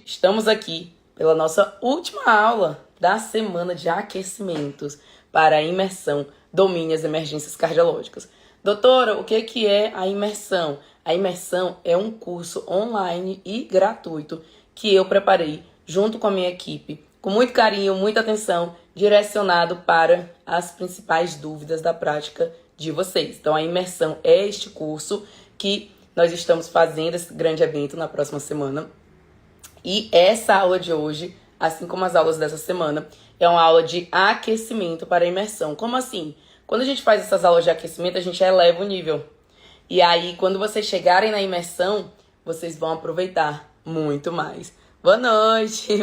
Estamos aqui pela nossa última aula da semana de aquecimentos para a imersão Domine as Emergências Cardiológicas. Doutora, o que é a imersão? A imersão é um curso online e gratuito que eu preparei junto com a minha equipe, com muito carinho, muita atenção, direcionado para as principais dúvidas da prática de vocês. Então, a imersão é este curso que nós estamos fazendo, esse grande evento na próxima semana. E essa aula de hoje, assim como as aulas dessa semana, é uma aula de aquecimento para a imersão. Como assim? Quando a gente faz essas aulas de aquecimento, a gente eleva o nível. E aí, quando vocês chegarem na imersão, vocês vão aproveitar muito mais. Boa noite,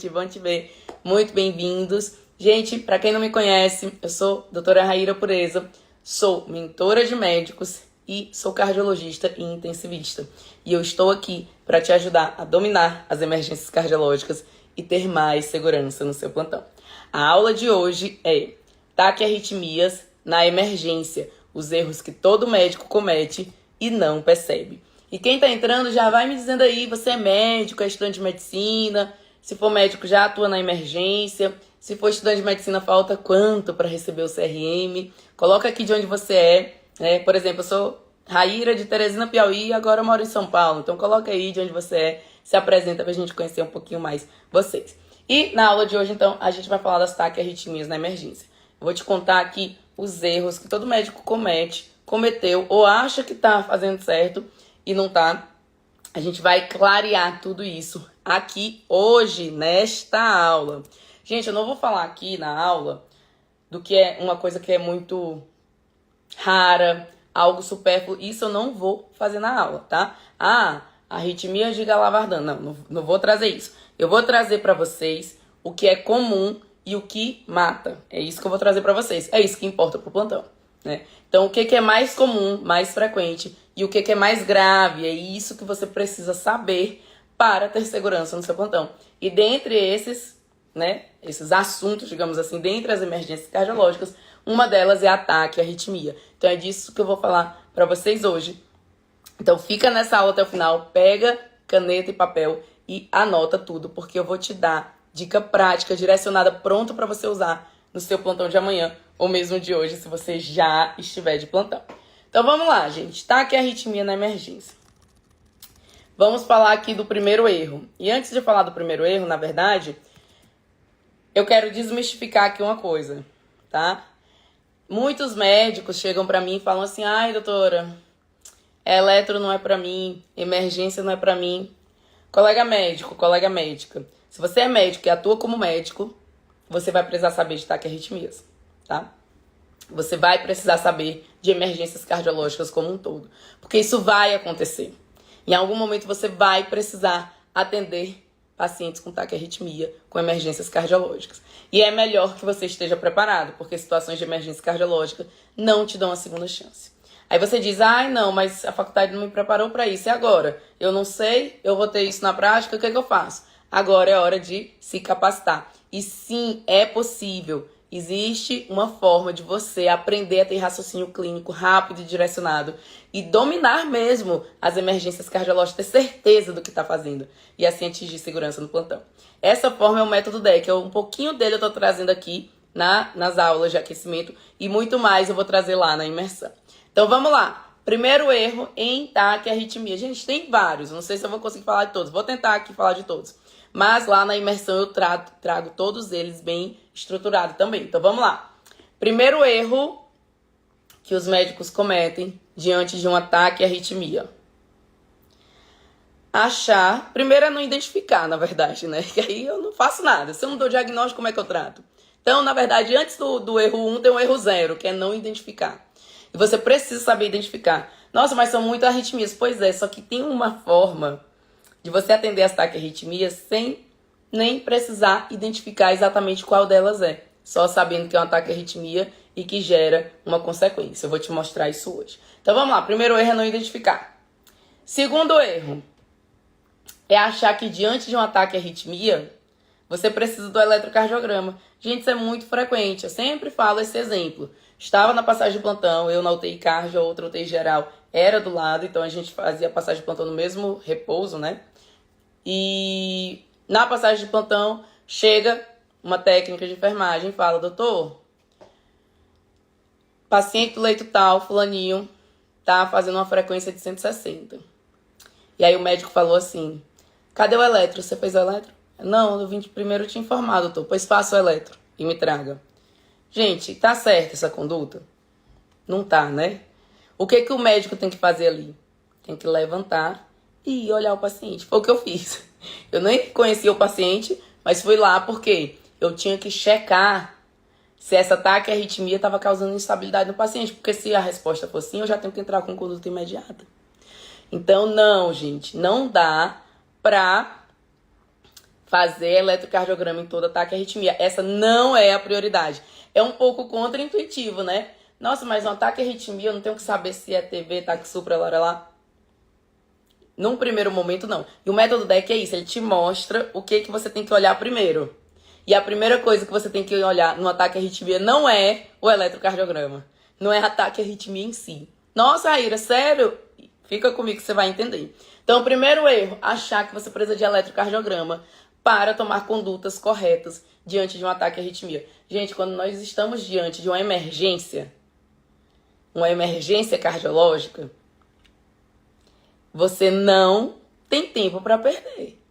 bom te ver. Muito bem-vindos. Gente, para quem não me conhece, eu sou a doutora Raíra Pureza, sou mentora de médicos e sou cardiologista e intensivista. E eu estou aqui para te ajudar a dominar as emergências cardiológicas e ter mais segurança no seu plantão. A aula de hoje é taquiarritmias na emergência, os erros que todo médico comete e não percebe. E quem está entrando já vai me dizendo aí, você é médico, é estudante de medicina, se for médico já atua na emergência, se for estudante de medicina falta quanto para receber o CRM, coloca aqui de onde você é. Por exemplo, eu sou Raíra de Teresina, Piauí, e agora eu moro em São Paulo. Então coloca aí de onde você é, se apresenta pra gente conhecer um pouquinho mais vocês. E na aula de hoje, então, a gente vai falar das taquiarritmias na emergência. Eu vou te contar aqui os erros que todo médico cometeu ou acha que tá fazendo certo e não tá. A gente vai clarear tudo isso aqui hoje, nesta aula. Gente, eu não vou falar aqui na aula do que é uma coisa que é muito rara, algo supérfluo, isso eu não vou fazer na aula, tá? Arritmia de Gala-Vardana, não vou trazer isso. Eu vou trazer para vocês o que é comum e o que mata. É isso que eu vou trazer para vocês. É isso que importa pro plantão, né? Então, o que é mais comum, mais frequente e o que é mais grave, é isso que você precisa saber para ter segurança no seu plantão. E dentre esses, né, esses assuntos, digamos assim, dentre as emergências cardiológicas, uma delas é a taquiarritmia. Então é disso que eu vou falar para vocês hoje. Então fica nessa aula até o final, pega caneta e papel e anota tudo, porque eu vou te dar dica prática, direcionada, pronto para você usar no seu plantão de amanhã ou mesmo de hoje, se você já estiver de plantão. Então vamos lá, gente. Taquiarritmia na emergência. Vamos falar aqui do primeiro erro. E antes de falar do primeiro erro, na verdade, eu quero desmistificar aqui uma coisa, tá? Muitos médicos chegam pra mim e falam assim, ai, doutora, eletro não é pra mim, emergência não é pra mim. Colega médico, colega médica, se você é médico e atua como médico, você vai precisar saber de taquiarritmias, tá? Você vai precisar saber de emergências cardiológicas como um todo, porque isso vai acontecer. Em algum momento você vai precisar atender pacientes com taquiarritmia, com emergências cardiológicas. E é melhor que você esteja preparado, porque situações de emergência cardiológica não te dão a segunda chance. Aí você diz, ai não, mas a faculdade não me preparou para isso, e agora? Eu não sei, eu vou ter isso na prática, o que é que eu faço? Agora é hora de se capacitar. E sim, é possível. Existe uma forma de você aprender a ter raciocínio clínico rápido e direcionado e dominar mesmo as emergências cardiológicas, ter certeza do que está fazendo e assim atingir segurança no plantão. Essa forma é o método DEC, um pouquinho dele eu estou trazendo aqui nas aulas de aquecimento e muito mais eu vou trazer lá na imersão. Então vamos lá. Primeiro erro em taquiarritmia. Gente, tem vários, não sei se eu vou conseguir falar de todos, vou tentar aqui falar de todos. Mas lá na imersão eu trago todos eles bem estruturado também. Então vamos lá. Primeiro erro que os médicos cometem diante de um ataque à arritmia. Primeiro é não identificar, na verdade, né? Que aí eu não faço nada. Se eu não dou diagnóstico, como é que eu trato? Então, na verdade, antes do erro 1, tem um erro 0, que é não identificar. E você precisa saber identificar. Nossa, mas são muitas arritmias. Pois é, só que tem uma forma de você atender as taquiarritmias sem nem precisar identificar exatamente qual delas é. Só sabendo que é um taquiarritmia e que gera uma consequência. Eu vou te mostrar isso hoje. Então vamos lá. Primeiro erro é não identificar. Segundo erro é achar que diante de um ataque à arritmia, você precisa do eletrocardiograma. Gente, isso é muito frequente. Eu sempre falo esse exemplo. Estava na passagem de plantão, eu na UTI cardio, a outra UTI geral era do lado, então a gente fazia a passagem de plantão no mesmo repouso, né? E na passagem de plantão, chega uma técnica de enfermagem e fala: doutor, paciente do leito tal, fulaninho, tá fazendo uma frequência de 160. E aí o médico falou assim: cadê o eletro? Você fez o eletro? Não, eu vim de primeiro te informar, doutor. Pois faça o eletro e me traga. Gente, tá certa essa conduta? Não tá, né? O que o médico tem que fazer ali? Tem que levantar e olhar o paciente. Foi o que eu fiz. Eu nem conhecia o paciente, mas fui lá porque eu tinha que checar se essa taquiarritmia estava causando instabilidade no paciente. Porque se a resposta for sim, eu já tenho que entrar com conduta imediata. Então, não, gente, não dá pra fazer eletrocardiograma em toda taquiarritmia. Essa não é a prioridade. É um pouco contraintuitivo, né? Nossa, mas uma taquiarritmia, eu não tenho que saber se é TV, taquissupra, lá. Num primeiro momento, não. E o método DEC é isso, ele te mostra o que você tem que olhar primeiro. E a primeira coisa que você tem que olhar no ataque à arritmia não é o eletrocardiograma. Não é ataque à arritmia em si. Nossa, Raíra, sério? Fica comigo que você vai entender. Então, o primeiro erro, achar que você precisa de eletrocardiograma para tomar condutas corretas diante de um ataque à arritmia. Gente, quando nós estamos diante de uma emergência cardiológica, você não tem tempo para perder.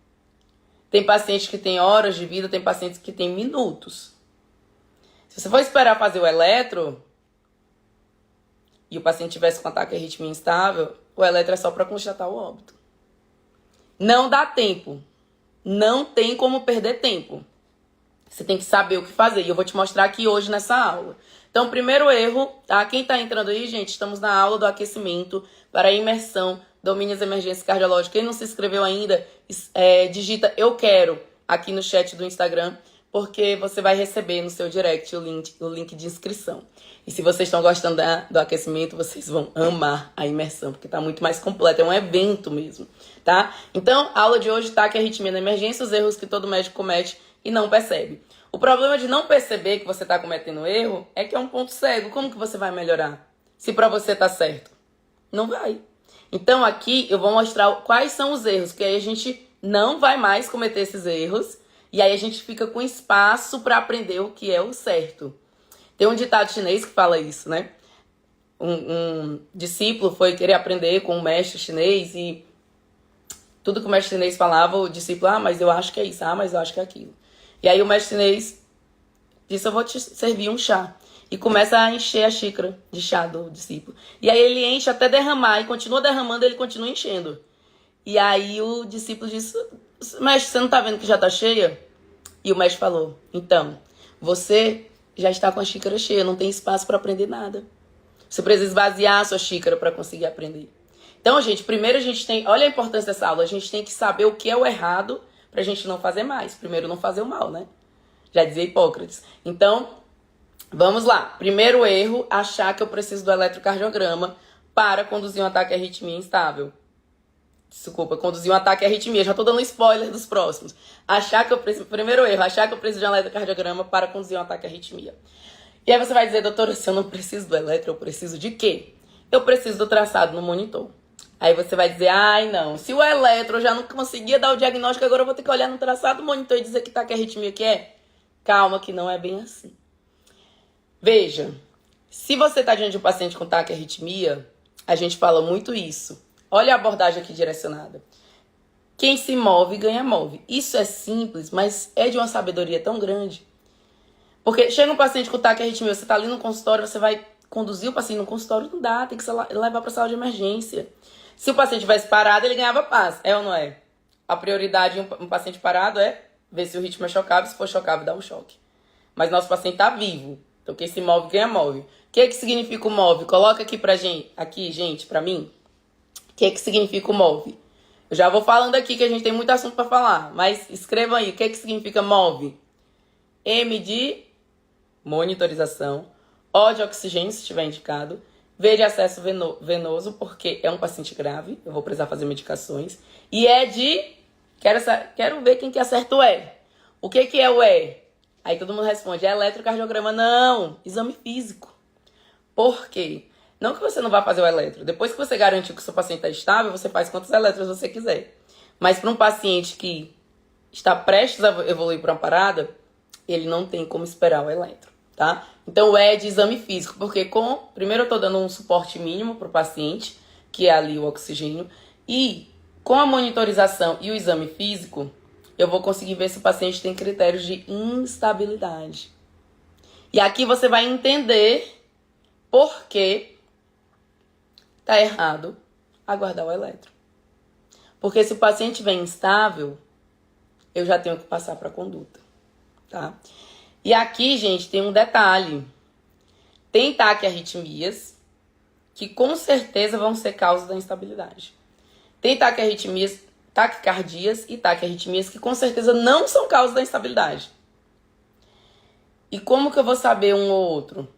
Tem pacientes que têm horas de vida, tem pacientes que têm minutos. Se você for esperar fazer o eletro e o paciente tivesse com ataque à arritmia instável, o eletro é só para constatar o óbito. Não dá tempo. Não tem como perder tempo. Você tem que saber o que fazer. E eu vou te mostrar aqui hoje nessa aula. Então, primeiro erro, tá? Quem tá entrando aí, gente, estamos na aula do aquecimento para a imersão, domínios emergências cardiológicas. Quem não se inscreveu ainda, digita eu quero aqui no chat do Instagram, porque você vai receber no seu direct o link de inscrição. E se vocês estão gostando do aquecimento, vocês vão amar a imersão, porque tá muito mais completa, é um evento mesmo, tá? Então, a aula de hoje tá que a arritmia na emergência, os erros que todo médico comete e não percebe. O problema de não perceber que você está cometendo erro é que é um ponto cego. Como que você vai melhorar? Se para você tá certo. Não vai. Então aqui eu vou mostrar quais são os erros, que aí a gente não vai mais cometer esses erros e aí a gente fica com espaço para aprender o que é o certo. Tem um ditado chinês que fala isso, né? Um discípulo foi querer aprender com um mestre chinês e tudo que o mestre chinês falava, o discípulo, mas eu acho que é isso, mas eu acho que é aquilo. E aí o mestre chinês disse, eu vou te servir um chá. E começa a encher a xícara de chá do discípulo. E aí ele enche até derramar, e continua derramando, ele continua enchendo. E aí o discípulo disse, mestre, você não tá vendo que já tá cheia? E o mestre falou, então, você já está com a xícara cheia, não tem espaço para aprender nada. Você precisa esvaziar a sua xícara para conseguir aprender. Então, gente, primeiro a gente tem, olha a importância dessa aula, a gente tem que saber o que é o errado pra gente não fazer mais. Primeiro, não fazer o mal, né? Já dizia Hipócrates. Então, vamos lá. Primeiro erro, achar que eu preciso do eletrocardiograma para conduzir um ataque à arritmia instável. Desculpa, conduzir um ataque à arritmia. Já tô dando um spoiler dos próximos. Primeiro erro, achar que eu preciso de um eletrocardiograma para conduzir um ataque à arritmia. E aí você vai dizer, doutora, se eu não preciso do eletro, eu preciso de quê? Eu preciso do traçado no monitor. Aí você vai dizer, não, se o eletro já não conseguia dar o diagnóstico, agora eu vou ter que olhar no traçado do monitor e dizer que tá que arritmia que é? Calma, que não é bem assim. Veja, se você tá diante de um paciente com taquiarritmia, a gente fala muito isso. Olha a abordagem aqui direcionada. Quem se move, ganha move. Isso é simples, mas é de uma sabedoria tão grande. Porque chega um paciente com taquiarritmia, você tá ali no consultório, você vai conduzir o paciente no consultório, não dá, tem que levar pra sala de emergência. Se o paciente tivesse parado, ele ganhava paz, é ou não é? A prioridade em um paciente parado é ver se o ritmo é chocável, se for chocável, dá um choque. Mas nosso paciente está vivo, então quem se move, ganha move. O que significa o move? Coloca aqui pra gente, pra mim. O que significa o move? Eu já vou falando aqui que a gente tem muito assunto para falar, mas escrevam aí, o que significa move? M de monitorização, O de oxigênio, se estiver indicado, V de acesso venoso, porque é um paciente grave, eu vou precisar fazer medicações. E E de... Quero ver quem que acerta o E. O que é o E? Aí todo mundo responde, é eletrocardiograma. Não, exame físico. Por quê? Não que você não vá fazer o eletro. Depois que você garantiu que o seu paciente está estável, você faz quantos eletros você quiser. Mas para um paciente que está prestes a evoluir para uma parada, ele não tem como esperar o eletro, tá? Então, é de exame físico, porque primeiro eu estou dando um suporte mínimo para o paciente, que é ali o oxigênio, e com a monitorização e o exame físico, eu vou conseguir ver se o paciente tem critérios de instabilidade. E aqui você vai entender por que tá errado aguardar o eletro. Porque se o paciente vem instável, eu já tenho que passar para a conduta, tá? E aqui, gente, tem um detalhe. Tem taquiarritmias que com certeza vão ser causa da instabilidade. Tem taquiarritmias, taquicardias e taquiarritmias que com certeza não são causa da instabilidade. E como que eu vou saber um ou outro?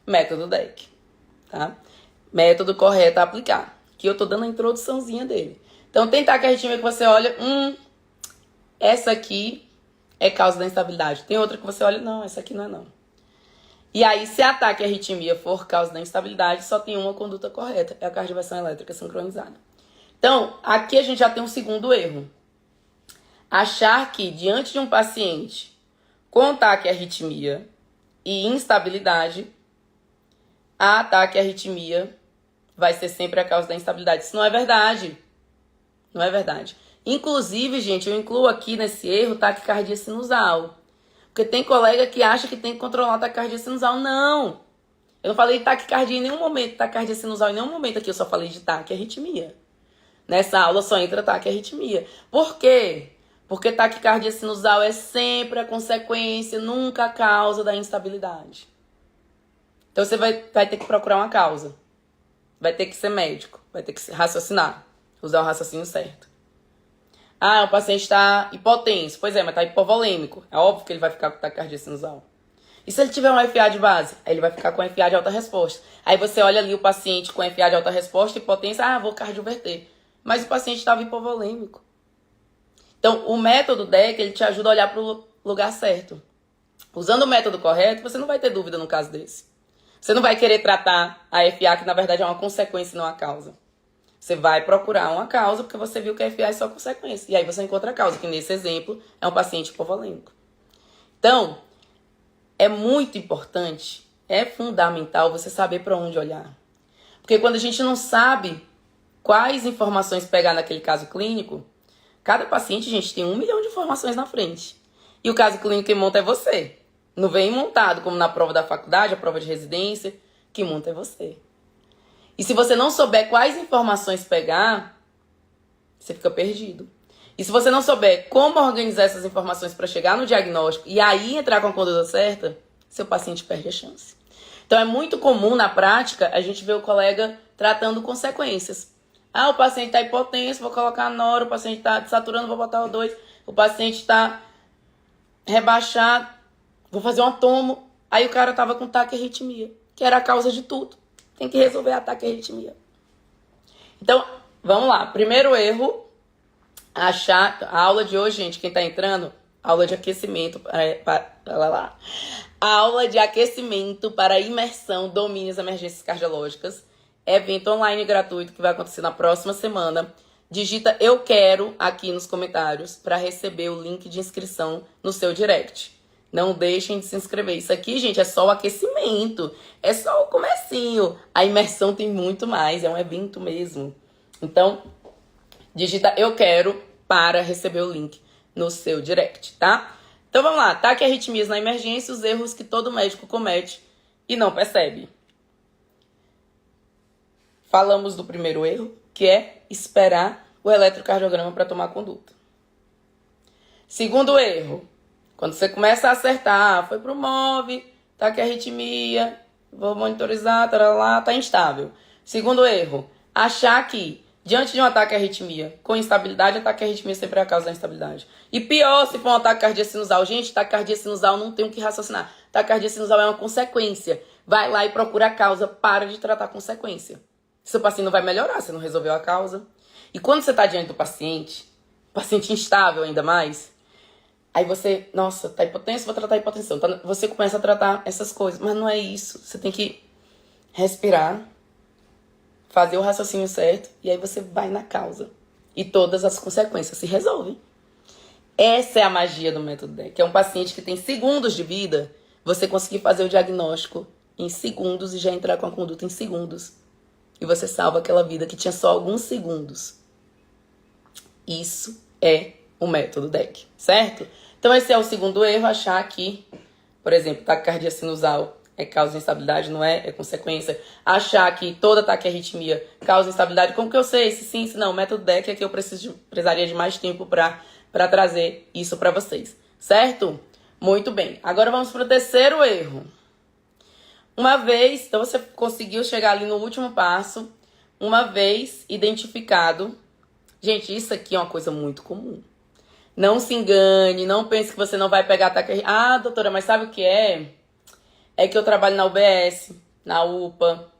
Método DEC, tá? Método correto a aplicar. Que eu tô dando a introduçãozinha dele. Então, tem taquiarritmia que você olha, essa aqui é causa da instabilidade. Tem outra que você olha, não, essa aqui não é não. E aí, se a taquiarritmia for causa da instabilidade, só tem uma conduta correta, é a cardioversão elétrica sincronizada. Então, aqui a gente já tem um segundo erro. Achar que, diante de um paciente com taquiarritmia e instabilidade, a taquiarritmia vai ser sempre a causa da instabilidade. Isso não é verdade. Não é verdade. Inclusive, gente, eu incluo aqui nesse erro taquicardia sinusal. Porque tem colega que acha que tem que controlar a taquicardia sinusal. Não! Eu não falei de taquicardia em nenhum momento, taquicardia sinusal em nenhum momento aqui. Eu só falei de taquiarritmia. Nessa aula só entra taquiarritmia. Por quê? Porque taquicardia sinusal é sempre a consequência, nunca a causa da instabilidade. Então você vai ter que procurar uma causa. Vai ter que ser médico. Vai ter que raciocinar. Usar o raciocínio certo. Ah, o paciente está hipotenso. Pois é, mas está hipovolêmico. É óbvio que ele vai ficar com taquicardia sinusal. E se ele tiver um FA de base? Aí ele vai ficar com FA de alta resposta. Aí você olha ali o paciente com FA de alta resposta, hipotensão, vou cardioverter. Mas o paciente estava hipovolêmico. Então, o método DEC, ele te ajuda a olhar para o lugar certo. Usando o método correto, você não vai ter dúvida no caso desse. Você não vai querer tratar a FA, que na verdade é uma consequência e não a causa. Você vai procurar uma causa, porque você viu que a FA é só consequência. E aí você encontra a causa, que nesse exemplo é um paciente hipovolêmico. Então, é muito importante, é fundamental você saber para onde olhar. Porque quando a gente não sabe quais informações pegar naquele caso clínico, cada paciente, gente, tem 1 milhão de informações na frente. E o caso clínico que monta é você. Não vem montado como na prova da faculdade, a prova de residência, que monta é você. E se você não souber quais informações pegar, você fica perdido. E se você não souber como organizar essas informações para chegar no diagnóstico e aí entrar com a conduta certa, seu paciente perde a chance. Então é muito comum na prática a gente ver o colega tratando consequências. Ah, o paciente está hipotenso, vou colocar noro, o paciente está desaturando, vou botar O2, o paciente está rebaixado, vou fazer um tomo. Aí o cara estava com taquiarritmia, que era a causa de tudo. Tem que resolver a taquiarritmia. Então, vamos lá. Primeiro erro, achar... A aula de hoje, gente, quem está entrando, aula de aquecimento aula de aquecimento para imersão, domínios, emergências cardiológicas. Evento online gratuito que vai acontecer na próxima semana. Digita eu quero aqui nos comentários para receber o link de inscrição no seu direct. Não deixem de se inscrever. Isso aqui, gente, é só o aquecimento. É só o comecinho. A imersão tem muito mais. É um evento mesmo. Então, digita eu quero para receber o link no seu direct, tá? Então, vamos lá. Taquiarritmias na emergência, os erros que todo médico comete e não percebe. Falamos do primeiro erro, que é esperar o eletrocardiograma para tomar conduta. Segundo erro, quando você começa a acertar, foi pro MOV, taquiarritmia, vou monitorizar, tá instável. Segundo erro, achar que diante de um ataque à arritmia com instabilidade, a taquiarritmia sempre é a causa da instabilidade. E pior se for um ataque cardíaco sinusal. Gente, taquicardia sinusal não tem o que raciocinar. Taquicardia sinusal é uma consequência. Vai lá e procura a causa, para de tratar a consequência. Seu paciente não vai melhorar, você não resolveu a causa. E quando você está diante do paciente instável ainda mais, aí você, nossa, tá hipotenso, vou tratar a hipotensão. Você começa a tratar essas coisas, mas não é isso. Você tem que respirar, fazer o raciocínio certo, e aí você vai na causa. e todas as consequências se resolvem. Essa é a magia do método DEC. É um paciente que tem segundos de vida, você conseguir fazer o diagnóstico em segundos e já entrar com a conduta em segundos. E você salva aquela vida que tinha só alguns segundos. Isso é o método DEC, certo? Então esse é o segundo erro, achar que, por exemplo, taquicardia sinusal é causa de instabilidade, não é? É consequência. Achar que toda taquiarritmia causa instabilidade. Como que eu sei? Se sim, se não. O método DEC é que eu precisaria de mais tempo para trazer isso para vocês, certo? Muito bem. Agora vamos para o terceiro erro. Uma vez, então você conseguiu chegar ali no último passo, uma vez identificado. Gente, isso aqui é uma coisa muito comum. Não se engane, não pense que você não vai pegar ataque. Ah, doutora, mas sabe o que é? É que eu trabalho na UBS, na UPA,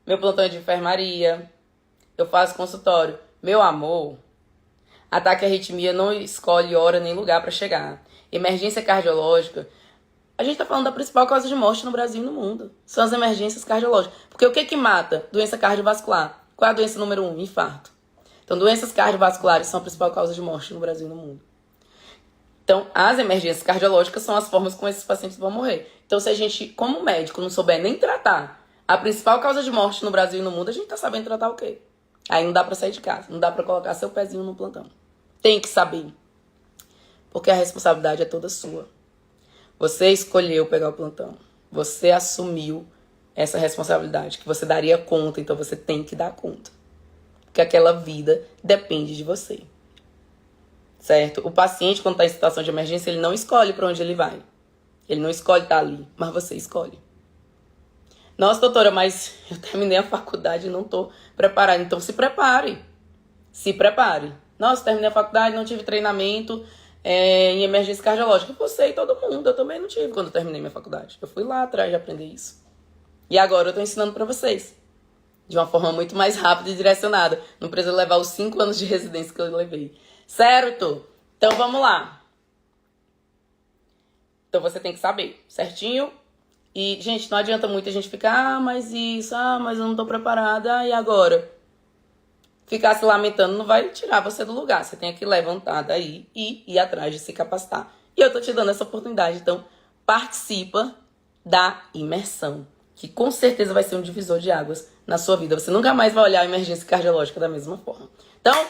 meu plantão é de enfermaria, eu faço consultório. Meu amor, ataque à arritmia não escolhe hora nem lugar para chegar. Emergência cardiológica, a gente tá falando da principal causa de morte no Brasil e no mundo. São as emergências cardiológicas. Porque o que que mata? Doença cardiovascular. Qual é a doença número 1? Infarto. Então, doenças cardiovasculares são a principal causa de morte no Brasil e no mundo. Então, as emergências cardiológicas são as formas como esses pacientes vão morrer. Então, se a gente, como médico, não souber nem tratar a principal causa de morte no Brasil e no mundo, a gente tá sabendo tratar o quê? Aí não dá pra sair de casa, não dá pra colocar seu pezinho no plantão. Tem que saber. Porque a responsabilidade é toda sua. Você escolheu pegar o plantão. Você assumiu essa responsabilidade, que você daria conta, então você tem que dar conta. Porque aquela vida depende de você. Certo? O paciente, quando está em situação de emergência, ele não escolhe para onde ele vai. Ele não escolhe estar ali, mas você escolhe. Nossa, doutora, mas eu terminei a faculdade e não estou preparada. Então se prepare. Se prepare. Nossa, terminei a faculdade, não tive treinamento em emergência cardiológica. Você e todo mundo. Eu também não tive quando eu terminei minha faculdade. Eu fui lá atrás de aprender isso. E agora eu estou ensinando para vocês. De uma forma muito mais rápida e direcionada. Não precisa levar os 5 anos de residência que eu levei. Certo? Então vamos lá. Então você tem que saber, certinho? E, gente, não adianta muito a gente ficar, mas isso, mas eu não tô preparada, e agora? Ficar se lamentando não vai tirar você do lugar. Você tem que levantar daí e ir atrás de se capacitar. E eu tô te dando essa oportunidade, então participa da imersão, que com certeza vai ser um divisor de águas na sua vida. Você nunca mais vai olhar a emergência cardiológica da mesma forma. Então,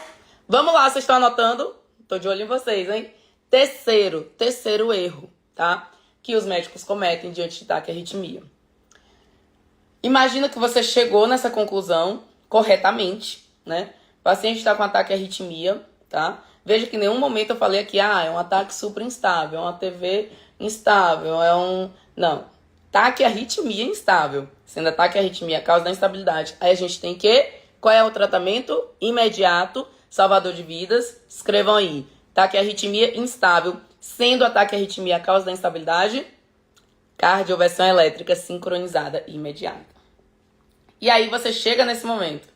vamos lá, vocês estão anotando? Tô de olho em vocês, hein? Terceiro erro, tá? Que os médicos cometem diante de taquiarritmia. Imagina que você chegou nessa conclusão corretamente, né? O paciente está com ataque à arritmia, tá? Veja que em nenhum momento eu falei aqui, é um ataque super instável, é uma TV instável, é um... Não. Ataque à arritmia instável. Sendo ataque à arritmia a causa da instabilidade. Aí a gente tem que... Qual é o tratamento? Imediato, salvador de vidas. Escrevam aí. Ataque à arritmia instável. Sendo ataque à arritmia a causa da instabilidade, cardioversão elétrica sincronizada e imediata. E aí você chega nesse momento.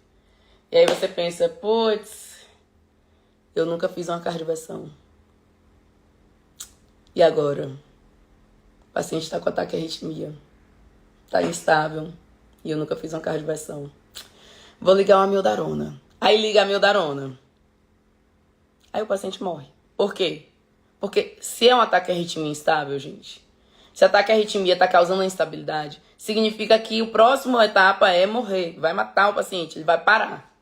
E aí você pensa, putz, eu nunca fiz uma cardioversão. E agora? O paciente está com ataque à arritmia. Está instável. E eu nunca fiz uma cardioversão. Vou ligar uma amiodarona. Aí liga a amiodarona. Aí o paciente morre. Por quê? Porque se é um ataque à arritmia instável, gente, se o ataque à arritmia está causando a instabilidade, significa que a próxima etapa é morrer. Vai matar o paciente, ele vai parar.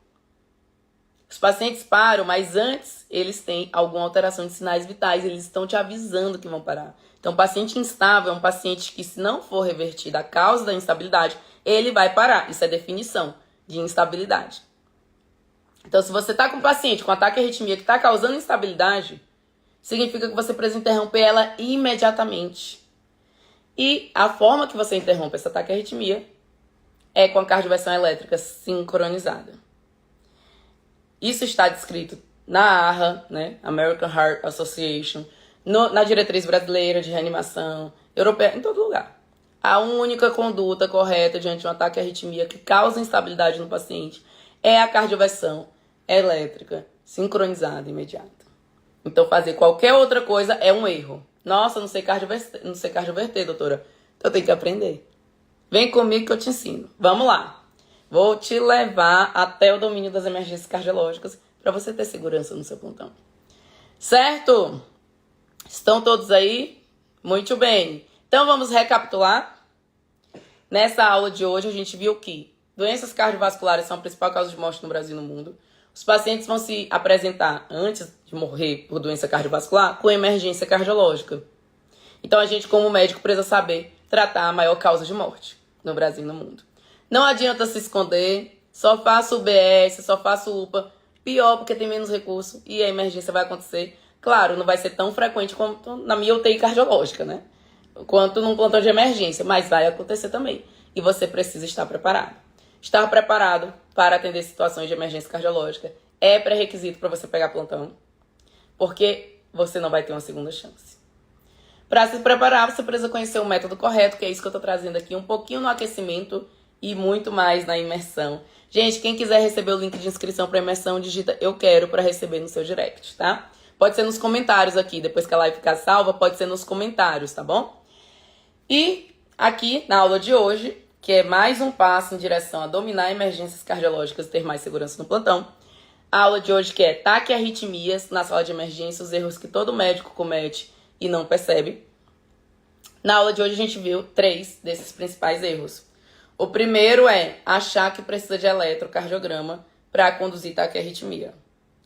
Os pacientes param, mas antes eles têm alguma alteração de sinais vitais, eles estão te avisando que vão parar. Então, o paciente instável é um paciente que, se não for revertida a causa da instabilidade, ele vai parar. Isso é definição de instabilidade. Então, se você está com um paciente com ataque à arritmia que está causando instabilidade, significa que você precisa interromper ela imediatamente. E a forma que você interrompe esse ataque à arritmia é com a cardioversão elétrica sincronizada. Isso está descrito na AHA, né? American Heart Association, na diretriz brasileira de reanimação, europeia, em todo lugar. A única conduta correta diante de um ataque à arritmia que causa instabilidade no paciente é a cardioversão elétrica sincronizada imediata. Então, fazer qualquer outra coisa é um erro. Nossa, não sei cardioverter, doutora. Então, eu tenho que aprender. Vem comigo que eu te ensino. Vamos lá. Vou te levar até o domínio das emergências cardiológicas para você ter segurança no seu plantão. Certo? Estão todos aí? Muito bem. Então vamos recapitular. Nessa aula de hoje a gente viu que doenças cardiovasculares são a principal causa de morte no Brasil e no mundo. Os pacientes vão se apresentar, antes de morrer por doença cardiovascular, com emergência cardiológica. Então a gente, como médico, precisa saber tratar a maior causa de morte no Brasil e no mundo. Não adianta se esconder, só faço UBS, só faço UPA. Pior, porque tem menos recurso e a emergência vai acontecer. Claro, não vai ser tão frequente quanto na minha UTI cardiológica, né? Quanto num plantão de emergência, mas vai acontecer também. E você precisa estar preparado. Estar preparado para atender situações de emergência cardiológica é pré-requisito para você pegar plantão, porque você não vai ter uma segunda chance. Para se preparar, você precisa conhecer o método correto, que é isso que eu estou trazendo aqui, um pouquinho no aquecimento e muito mais na imersão. Gente, quem quiser receber o link de inscrição para imersão, digita eu quero para receber no seu direct, tá? Pode ser nos comentários aqui, depois que a live ficar salva, pode ser nos comentários, tá bom? E aqui, na aula de hoje, que é mais um passo em direção a dominar emergências cardiológicas e ter mais segurança no plantão, a aula de hoje que é taquiarritmias na sala de emergência, os erros que todo médico comete e não percebe. Na aula de hoje a gente viu 3 desses principais erros. O primeiro é achar que precisa de eletrocardiograma para conduzir taquiarritmia.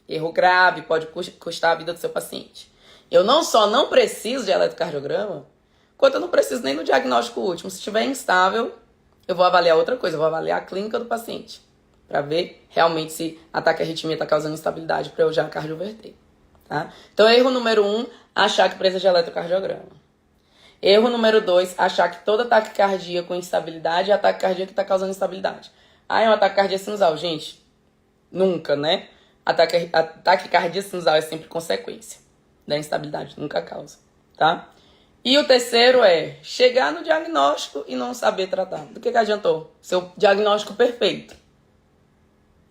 Erro grave, pode custar a vida do seu paciente. Eu não só não preciso de eletrocardiograma, quanto eu não preciso nem do diagnóstico último. Se estiver instável, eu vou avaliar outra coisa, eu vou avaliar a clínica do paciente, para ver realmente se a taquiarritmia está causando instabilidade para eu já cardioverter. Tá? Então, erro número 1, achar que precisa de eletrocardiograma. Erro número 2, achar que toda taquicardia com instabilidade é a taquicardia que está causando instabilidade. Ah, é uma taquicardia sinusal. Gente, nunca, né? A taquicardia sinusal é sempre consequência da instabilidade, nunca causa, tá? E o terceiro é chegar no diagnóstico e não saber tratar. Do que adiantou? Seu diagnóstico perfeito.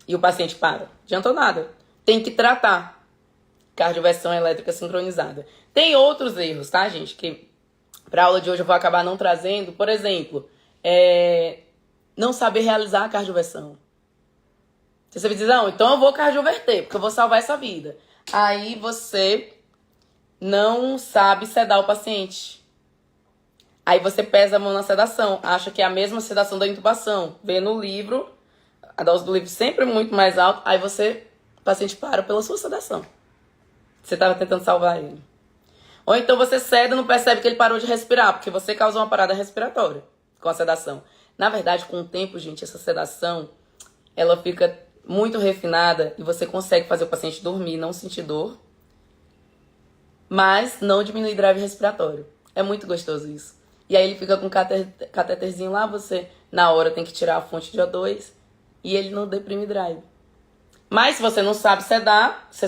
E o paciente para. Adiantou nada. Tem que tratar. Cardioversão elétrica sincronizada. Tem outros erros, tá, gente? Que para a aula de hoje eu vou acabar não trazendo. Por exemplo, não saber realizar a cardioversão. Você diz, não, então eu vou cardioverter, porque eu vou salvar essa vida. Aí você não sabe sedar o paciente. Aí você pesa a mão na sedação, acha que é a mesma sedação da intubação. Vê no livro, a dose do livro sempre muito mais alta, aí o paciente para pela sua sedação. Você estava tentando salvar ele. Ou então você ceda e não percebe que ele parou de respirar, porque você causou uma parada respiratória com a sedação. Na verdade, com o tempo, gente, essa sedação, ela fica muito refinada e você consegue fazer o paciente dormir, não sentir dor, mas não diminuir drive respiratório. É muito gostoso isso. E aí ele fica com catéterzinho lá, você na hora tem que tirar a fonte de O2 e ele não deprime drive. Mas se você não sabe sedar, você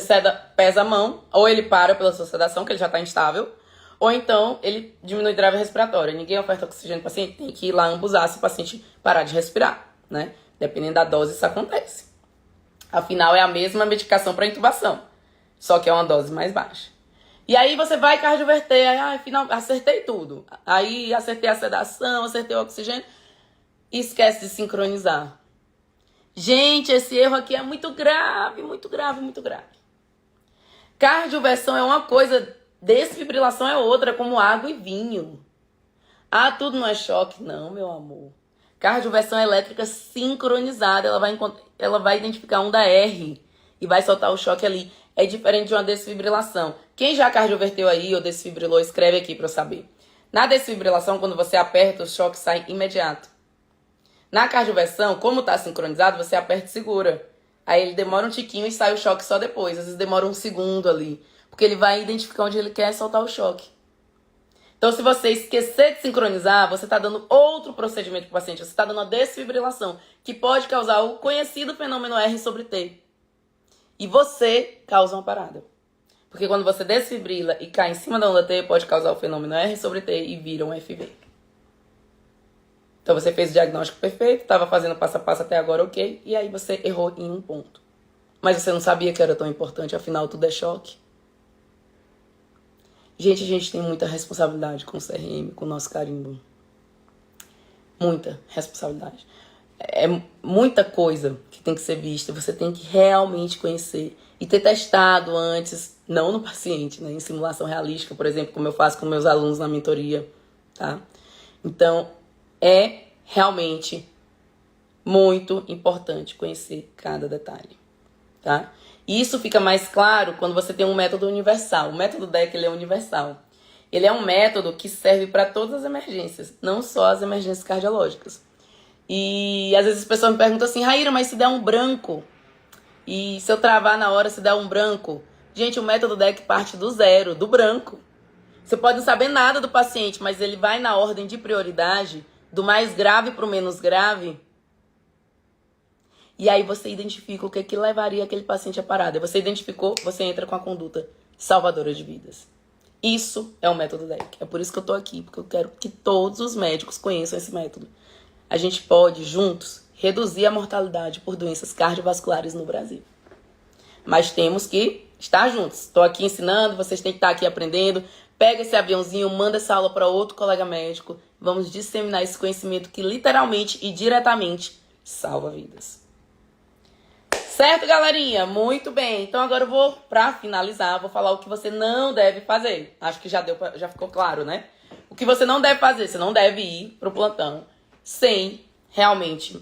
pesa a mão, ou ele para pela sua sedação, que ele já está instável, ou então ele diminui drive respiratório. Ninguém oferta oxigênio para o paciente, tem que ir lá ambusar se o paciente parar de respirar, né? Dependendo da dose, isso acontece. Afinal, é a mesma medicação para intubação, só que é uma dose mais baixa. E aí você vai cardioverter, aí afinal, acertei tudo. Aí acertei a sedação, acertei o oxigênio, e esquece de sincronizar. Gente, esse erro aqui é muito grave, muito grave, muito grave. Cardioversão é uma coisa, desfibrilação é outra, como água e vinho. Ah, tudo não é choque? Não, meu amor. Cardioversão elétrica sincronizada, ela vai identificar onda R e vai soltar o choque ali. É diferente de uma desfibrilação. Quem já cardioverteu aí ou desfibrilou, escreve aqui para eu saber. Na desfibrilação, quando você aperta, o choque sai imediato. Na cardioversão, como está sincronizado, você aperta e segura. Aí ele demora um tiquinho e sai o choque só depois. Às vezes demora um segundo ali. Porque ele vai identificar onde ele quer soltar o choque. Então, se você esquecer de sincronizar, você está dando outro procedimento para o paciente. Você está dando uma desfibrilação, que pode causar o conhecido fenômeno R sobre T. E você causa uma parada. Porque quando você desfibrila e cai em cima da onda T, pode causar o fenômeno R sobre T e vira um FV. Então você fez o diagnóstico perfeito, estava fazendo passo a passo até agora, ok, e aí você errou em um ponto. Mas você não sabia que era tão importante, afinal tudo é choque. Gente, a gente tem muita responsabilidade com o CRM, com o nosso carimbo. Muita responsabilidade. é muita coisa que tem que ser vista. Você tem que realmente conhecer e ter testado antes, não no paciente, né? Em simulação realística, por exemplo, como eu faço com meus alunos na mentoria, tá? Então, é realmente muito importante conhecer cada detalhe, tá? E isso fica mais claro quando você tem um método universal. O método DEC, ele é universal. Ele é um método que serve para todas as emergências, não só as emergências cardiológicas. E às vezes as pessoas me perguntam assim, Raíra, mas se der um branco, e se eu travar na hora, se der um branco? Gente, o método DEC parte do zero, do branco. Você pode não saber nada do paciente, mas ele vai na ordem de prioridade, do mais grave para o menos grave. E aí você identifica o que levaria aquele paciente à parada. Você identificou, você entra com a conduta salvadora de vidas. Isso é o método DEC. É por isso que eu tô aqui, porque eu quero que todos os médicos conheçam esse método. A gente pode, juntos, reduzir a mortalidade por doenças cardiovasculares no Brasil. Mas temos que estar juntos. Estou aqui ensinando, vocês têm que estar aqui aprendendo. Pega esse aviãozinho, manda essa aula para outro colega médico. Vamos disseminar esse conhecimento que literalmente e diretamente salva vidas. Certo, galerinha? Muito bem. Então agora eu vou, para finalizar, vou falar o que você não deve fazer. Acho que já ficou claro, né? O que você não deve fazer. Você não deve ir pro plantão sem realmente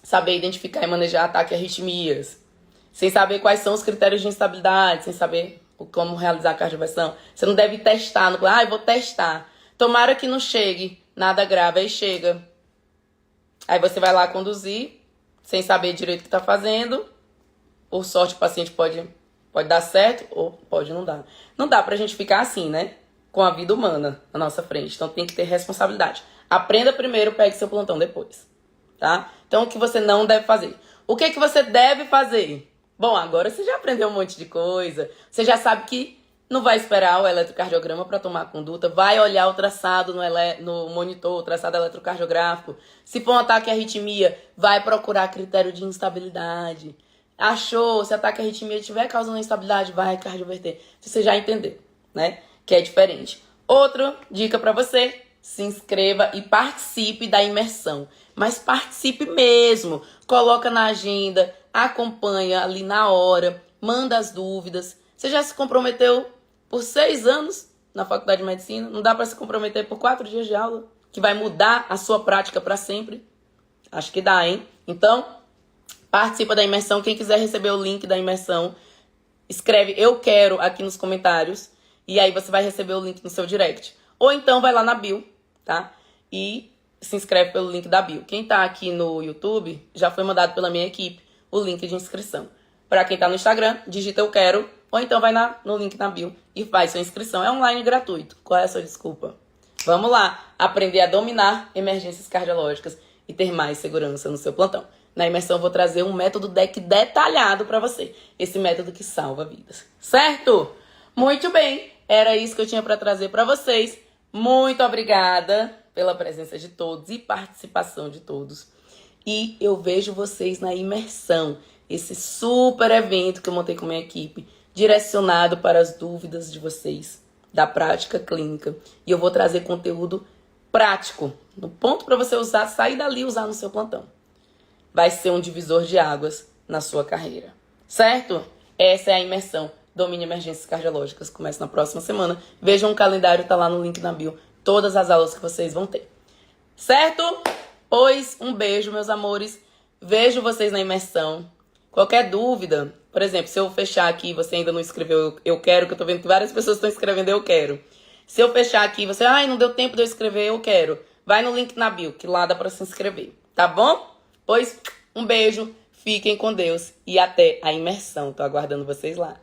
saber identificar e manejar ataque a arritmias, sem saber quais são os critérios de instabilidade, sem saber como realizar a cardioversão. Você não deve testar, eu vou testar. Tomara que não chegue nada grave, aí chega. Aí você vai lá conduzir, sem saber direito o que tá fazendo. Por sorte o paciente pode dar certo ou pode não dar. Não dá pra gente ficar assim, né? Com a vida humana na nossa frente. Então tem que ter responsabilidade. Aprenda primeiro, pegue seu plantão depois. Tá? Então o que você não deve fazer? O que você deve fazer? Bom, agora você já aprendeu um monte de coisa. Você já sabe que não vai esperar o eletrocardiograma para tomar a conduta. Vai olhar o traçado no monitor, o traçado eletrocardiográfico. Se for um ataque à arritmia, vai procurar critério de instabilidade. Achou, se ataque à arritmia estiver causando instabilidade, vai cardioverter. Você já entendeu, né? Que é diferente. Outra dica para você, se inscreva e participe da imersão. Mas participe mesmo. Coloca na agenda, acompanha ali na hora, manda as dúvidas. Você já se comprometeu por 6 anos na faculdade de medicina? Não dá para se comprometer por 4 dias de aula, que vai mudar a sua prática para sempre? Acho que dá, hein? Então, participa da imersão. Quem quiser receber o link da imersão, escreve "eu quero" aqui nos comentários. E aí você vai receber o link no seu direct. Ou então vai lá na bio, tá? E se inscreve pelo link da bio. Quem tá aqui no YouTube, já foi mandado pela minha equipe o link de inscrição. Para quem tá no Instagram, digita "eu quero", ou então vai no link na bio e faz sua inscrição. É online gratuito. Qual é a sua desculpa? Vamos lá, aprender a dominar emergências cardiológicas e ter mais segurança no seu plantão. Na imersão eu vou trazer um método DEC detalhado para você. Esse método que salva vidas. Certo? Muito bem. Era isso que eu tinha para trazer para vocês. Muito obrigada pela presença de todos e participação de todos. E eu vejo vocês na imersão. Esse super evento que eu montei com minha equipe, direcionado para as dúvidas de vocês da prática clínica. E eu vou trazer conteúdo prático, no ponto para você usar, sair dali e usar no seu plantão. Vai ser um divisor de águas na sua carreira. Certo? Essa é a imersão Domine Emergências Cardiológicas. Começa na próxima semana. Vejam o calendário, tá lá no link na bio. Todas as aulas que vocês vão ter. Certo? Pois, um beijo, meus amores. Vejo vocês na imersão. Qualquer dúvida, por exemplo, se eu fechar aqui e você ainda não escreveu "eu quero", que eu tô vendo que várias pessoas estão escrevendo "eu quero". Se eu fechar aqui e você, não deu tempo de eu escrever "eu quero", vai no link na bio, que lá dá pra se inscrever. Tá bom? Pois, um beijo, fiquem com Deus e até a imersão. Tô aguardando vocês lá.